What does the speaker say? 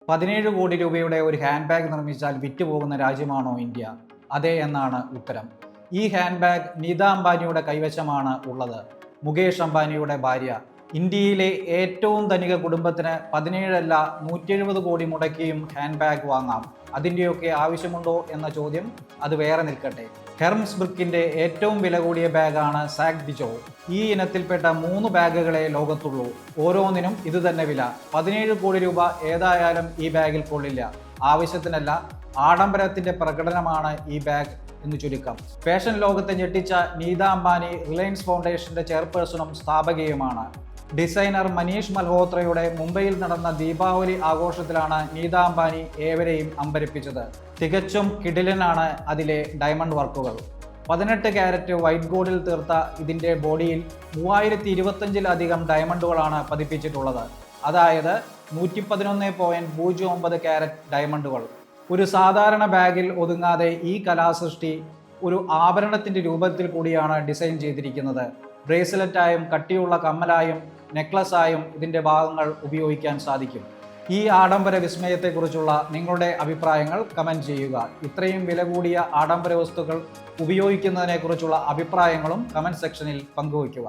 17 കോടി രൂപയുടെ ഒരു ഹാൻഡ് ബാഗ് നിർമ്മിച്ചാൽ വിറ്റുപോകുന്ന രാജ്യമാണോ ഇന്ത്യ? അതെ എന്നാണ് ഉത്തരം. ഈ ഹാൻഡ് ബാഗ് നീത അംബാനിയുടെ കൈവശമാണ് ഉള്ളത്. മുകേഷ് അംബാനിയുടെ ഭാര്യ. ഇന്ത്യയിലെ ഏറ്റവും ധനിക കുടുംബത്തിന് 17 അല്ല 170 കോടി മുടക്കിയും ഹാൻഡ് ബാഗ് വാങ്ങാം. അതിൻ്റെയൊക്കെ ആവശ്യമുണ്ടോ എന്ന ചോദ്യം അത് വേറെ നിൽക്കട്ടെ. ഹെർംസ് ബ്രിക്കിന്റെ ഏറ്റവും വില കൂടിയ ബാഗാണ് സാക് ബിജോ. ഈ ഇനത്തിൽപ്പെട്ട 3 ബാഗുകളെ ലോകത്തുള്ളൂ. ഓരോന്നിനും ഇത് തന്നെ വില. 17 കോടി രൂപ ഏതായാലും ഈ ബാഗിൽ കൊള്ളില്ല. ആവശ്യത്തിനല്ല, ആഡംബരത്തിന്റെ പ്രകടനമാണ് ഈ ബാഗ് എന്ന് ചുരുക്കം. ഫാഷൻ ലോകത്തെ ഞെട്ടിച്ച നീത അംബാനി റിലയൻസ് ഫൗണ്ടേഷന്റെ ചെയർപേഴ്സണും സ്ഥാപകയുമാണ്. ഡിസൈനർ മനീഷ് മൽഹോത്രയുടെ മുംബൈയിൽ നടന്ന ദീപാവലി ആഘോഷത്തിലാണ് നീത അംബാനി ഏവരെയും അമ്പരപ്പിച്ചത്. തികച്ചും കിടിലനാണ് അതിലെ ഡയമണ്ട് വർക്കുകൾ. 18 ക്യാരറ്റ് വൈറ്റ് ഗോൾഡിൽ തീർത്ത ഇതിൻ്റെ ബോഡിയിൽ 3025-ലധികം ഡയമണ്ടുകളാണ് പതിപ്പിച്ചിട്ടുള്ളത്. അതായത് 111.09 ക്യാരറ്റ് ഡയമണ്ടുകൾ. ഒരു സാധാരണ ബാഗിൽ ഒതുങ്ങാതെ ഈ കലാസൃഷ്ടി ഒരു ആഭരണത്തിൻ്റെ രൂപത്തിൽ കൂടിയാണ് ഡിസൈൻ ചെയ്തിരിക്കുന്നത്. ബ്രേസ്ലെറ്റായും കട്ടിയുള്ള കമ്മലായും നെക്ലസായും ഇതിൻ്റെ ഭാഗങ്ങൾ ഉപയോഗിക്കാൻ സാധിക്കും. ഈ ആഡംബര വിസ്മയത്തെക്കുറിച്ചുള്ള നിങ്ങളുടെ അഭിപ്രായങ്ങൾ കമൻറ്റ് ചെയ്യുക. ഇത്രയും വില കൂടിയ ആഡംബര വസ്തുക്കൾ ഉപയോഗിക്കുന്നതിനെക്കുറിച്ചുള്ള അഭിപ്രായങ്ങളും കമൻറ്റ് സെക്ഷനിൽ പങ്കുവയ്ക്കുക.